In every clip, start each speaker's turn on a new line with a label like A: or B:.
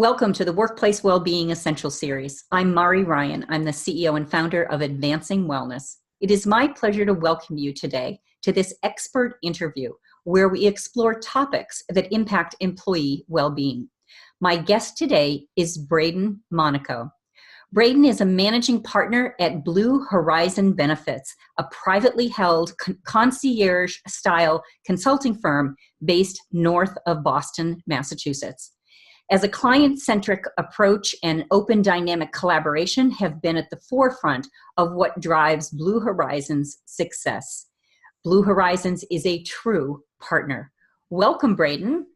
A: Welcome to the Workplace Wellbeing Essential Series. I'm Mari Ryan. I'm the CEO and founder of Advancing Wellness. It is my pleasure to welcome you today to this expert interview where we explore topics that impact employee well-being. My guest today is Braden Monaco. Braden is a managing partner at Blue Horizon Benefits, a privately held concierge-style consulting firm based north of Boston, Massachusetts. As a client-centric approach and open dynamic collaboration have been at the forefront of what drives Blue Horizon's success. Blue Horizons is a true partner. Welcome, Braden.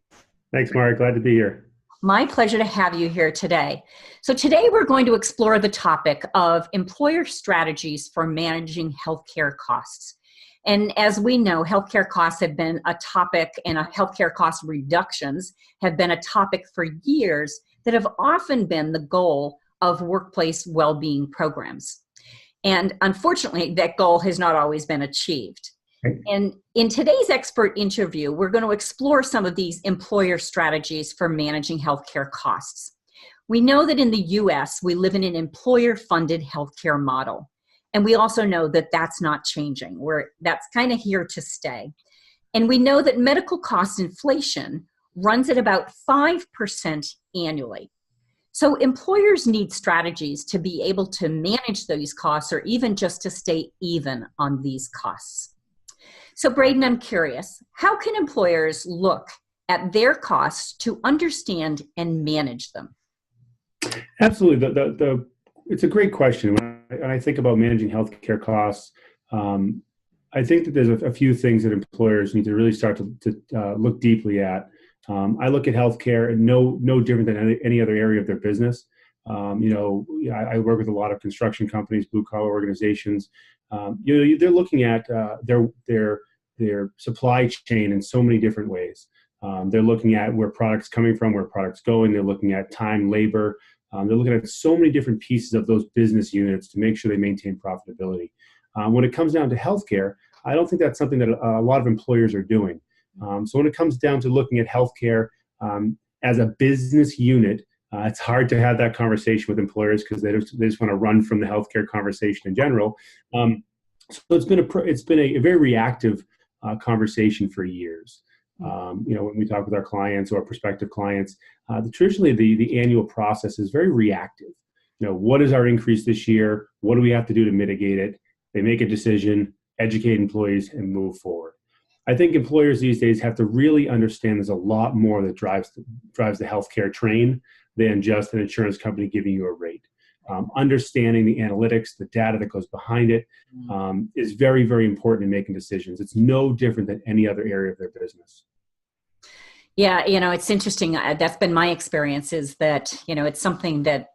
B: Thanks, Mari. Glad to be here.
A: My pleasure to have you here today. So today we're going to explore the topic of employer strategies for managing healthcare costs. And as we know, healthcare costs have been a topic, and healthcare cost reductions have been a topic for years that have often been the goal of workplace well-being programs. And unfortunately, that goal has not always been achieved.
B: Right.
A: And in today's expert interview, we're going to explore some of these employer strategies for managing healthcare costs. We know that in the U.S., we live in an employer-funded healthcare model. And we also know that that's not changing. That's kind of here to stay. And we know that medical cost inflation runs at about 5% annually. So employers need strategies to be able to manage those costs or even just to stay even on these costs. So Braden, I'm curious, how can employers look at their costs to understand and manage them?
B: Absolutely. It's a great question. When I think about managing healthcare costs, I think that there's a few things that employers need to really start to look deeply at. I look at healthcare no different than any other area of their business. I work with a lot of construction companies, blue collar organizations. They're looking at their supply chain in so many different ways. They're looking at where products coming from, where products going. They're looking at time, labor. They're looking at so many different pieces of those business units to make sure they maintain profitability. When it comes down to healthcare, I don't think that's something that a lot of employers are doing. So when it comes down to looking at healthcare as a business unit, it's hard to have that conversation with employers because they just want to run from the healthcare conversation in general. So it's been a very reactive conversation for years. When we talk with our clients or prospective clients, traditionally the annual process is very reactive. What is our increase this year? What do we have to do to mitigate it? They make a decision, educate employees, and move forward. I think employers these days have to really understand there's a lot more that drives the healthcare train than just an insurance company giving you a rate. Understanding the analytics, the data that goes behind it, is very, very important in making decisions. It's no different than any other area of their business.
A: Yeah, it's interesting. That's been my experience is that, it's something that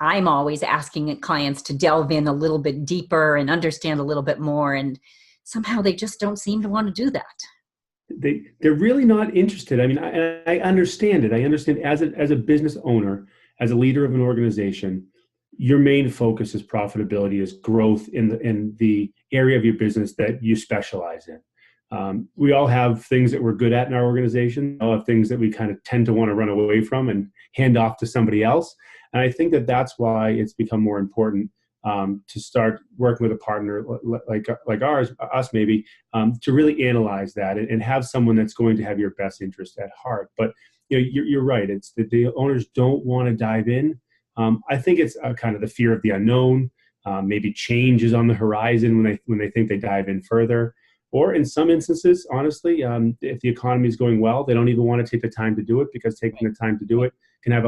A: I'm always asking clients to delve in a little bit deeper and understand a little bit more. And somehow they just don't seem to want to do that.
B: They're really not interested. I mean, I understand it. I understand as a business owner, as a leader of an organization, your main focus is profitability, is growth in the area of your business that you specialize in. We all have things that we're good at in our organization. We all have things that we kind of tend to want to run away from and hand off to somebody else. And I think that that's why it's become more important to start working with a partner like us maybe, to really analyze that and have someone that's going to have your best interest at heart. But you're right. It's that the owners don't want to dive in. I think it's kind of the fear of the unknown. Maybe change is on the horizon when they think they dive in further. Or in some instances, honestly, if the economy is going well, they don't even want to take the time to do it because taking the time to do it can have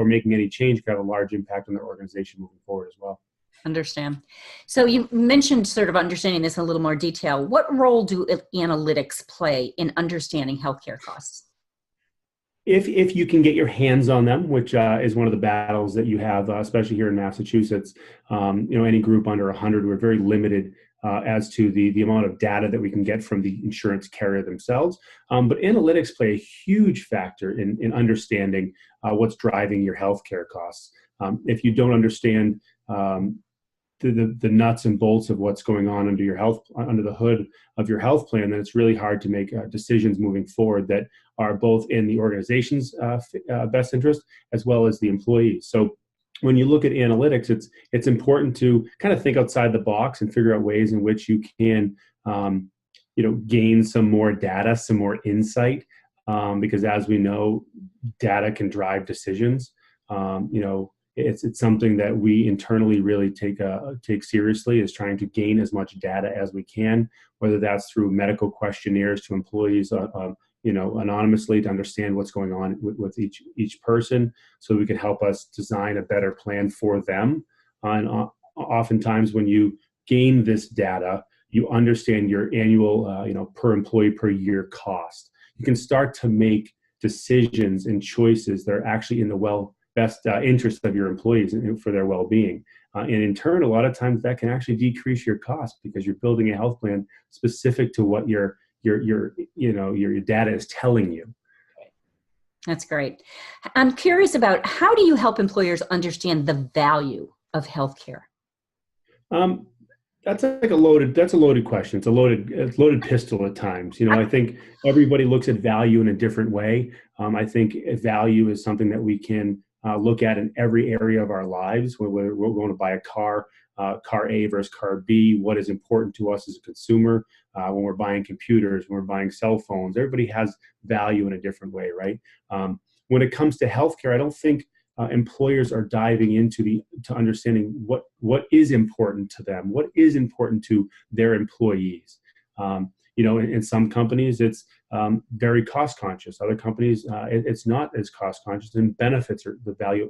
B: making any change can have a large impact on their organization moving forward as well.
A: Understand. So you mentioned sort of understanding this in a little more detail. What role do analytics play in understanding healthcare costs?
B: If you can get your hands on them, which is one of the battles that you have, especially here in Massachusetts, any group under 100, we're very limited as to the amount of data that we can get from the insurance carrier themselves. But analytics play a huge factor in understanding what's driving your healthcare costs. If you don't understand the nuts and bolts of what's going on under the hood of your health plan, then it's really hard to make decisions moving forward that are both in the organization's best interest as well as the employees. So when you look at analytics, it's important to kind of think outside the box and figure out ways in which you can gain some more data, some more insight, because as we know, data can drive decisions. It's something that we internally really take seriously, is trying to gain as much data as we can, whether that's through medical questionnaires to employees, anonymously, to understand what's going on with each person, so we can help us design a better plan for them. And oftentimes, when you gain this data, you understand your annual, per employee per year cost. You can start to make decisions and choices that are actually in the best interest of your employees and for their well-being. And in turn, a lot of times that can actually decrease your cost, because you're building a health plan specific to what your data is telling you.
A: That's great. I'm curious about, how do you help employers understand the value of healthcare?
B: That's a loaded question. It's a loaded pistol at times. I think everybody looks at value in a different way. I think value is something that we can look at in every area of our lives. Whether we're going to buy a car A versus car B, what is important to us as a consumer, when we're buying computers, when we're buying cell phones, everybody has value in a different way, right? When it comes to healthcare, I don't think employers are diving into to understanding what is important to them, what is important to their employees. In some companies, it's very cost conscious. Other companies, it's not as cost conscious, and benefits, or the value,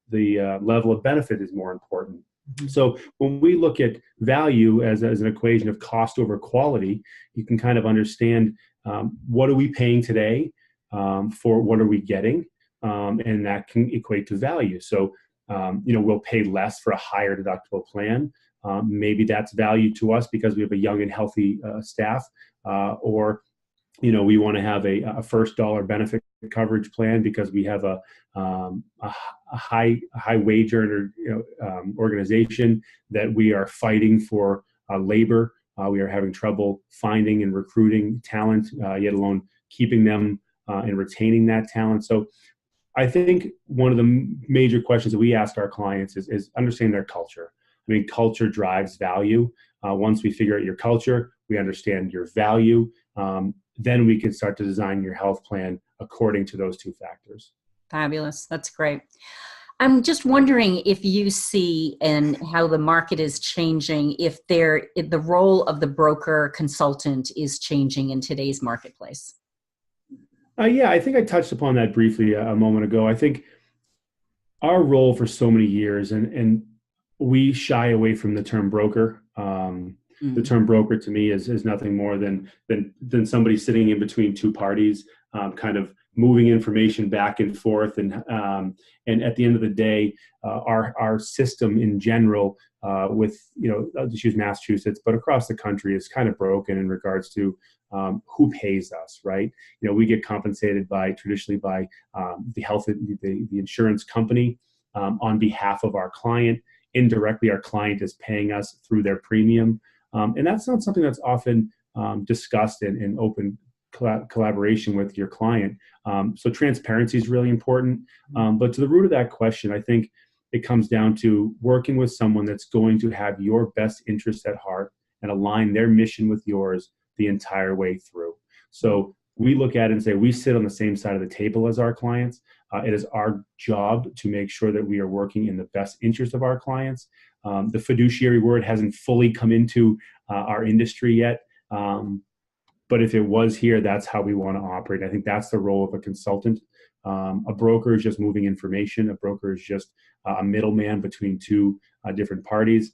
B: the level of benefit is more important. Mm-hmm. So when we look at value as an equation of cost over quality, you can kind of understand what are we paying today for what are we getting, and that can equate to value. So we'll pay less for a higher deductible plan. Maybe that's value to us because we have a young and healthy staff, or we want to have a first dollar benefit coverage plan because we have a high wage earner organization that we are fighting for labor. We are having trouble finding and recruiting talent, yet alone keeping them and retaining that talent. So I think one of the major questions that we ask our clients is understand their culture. I mean, culture drives value. Once we figure out your culture, we understand your value, then we can start to design your health plan according to those two factors.
A: Fabulous. That's great. I'm just wondering if you see, and how the market is changing, if the role of the broker consultant is changing in today's marketplace.
B: Yeah, I think I touched upon that briefly a moment ago. I think our role for so many years, and we shy away from the term broker. The term broker to me is nothing more than somebody sitting in between two parties, kind of moving information back and forth. And at the end of the day, our system in general, with I'll just use Massachusetts, but across the country, is kind of broken in regards to who pays us, right? We get compensated traditionally by the insurance company on behalf of our client. Indirectly, our client is paying us through their premium. And that's not something that's often discussed in open collaboration with your client. So transparency is really important. But to the root of that question, I think it comes down to working with someone that's going to have your best interests at heart and align their mission with yours the entire way through. So we look at it and say, we sit on the same side of the table as our clients. It is our job to make sure that we are working in the best interest of our clients. The fiduciary word hasn't fully come into our industry yet. But if it was here, that's how we want to operate. I think that's the role of a consultant. A broker is just moving information. A broker is just a middleman between two different parties.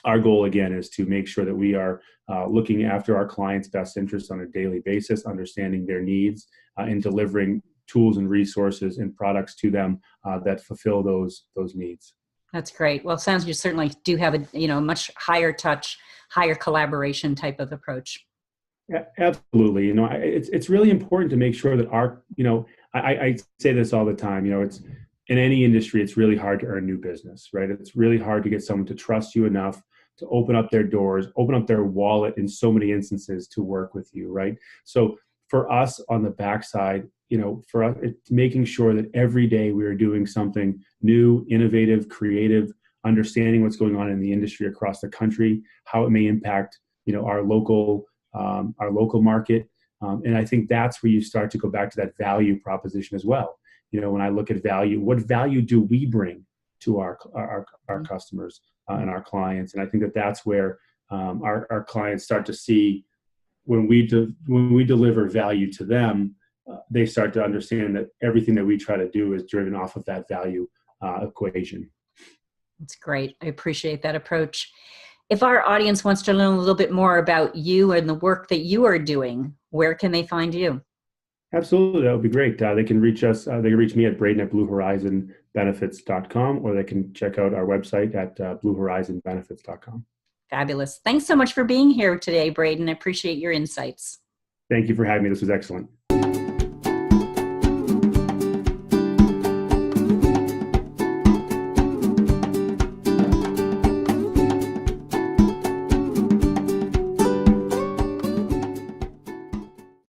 B: Our goal, again, is to make sure that we are looking after our clients' best interests on a daily basis, understanding their needs, and delivering tools and resources and products to them that fulfill those needs.
A: That's great. Well, it sounds you certainly do have a much higher touch, higher collaboration type of approach.
B: Yeah, absolutely. It's really important to make sure that I say this all the time. It's in any industry, it's really hard to earn new business, right? It's really hard to get someone to trust you enough to open up their doors, open up their wallet in so many instances to work with you, right? So for us on the backside, for us, it's making sure that every day we are doing something new, innovative, creative, understanding what's going on in the industry across the country, how it may impact, our local market. And I think that's where you start to go back to that value proposition as well. When I look at value, what value do we bring to our customers and our clients? And I think that's where our clients start to see when we deliver value to them, they start to understand that everything that we try to do is driven off of that value equation.
A: That's great. I appreciate that approach. If our audience wants to learn a little bit more about you and the work that you are doing, where can they find you?
B: Absolutely. That would be great. They can reach us. They can reach me at braden@bluehorizonbenefits.com, or they can check out our website at bluehorizonbenefits.com.
A: Fabulous. Thanks so much for being here today, Braden. I appreciate your insights.
B: Thank you for having me. This was excellent.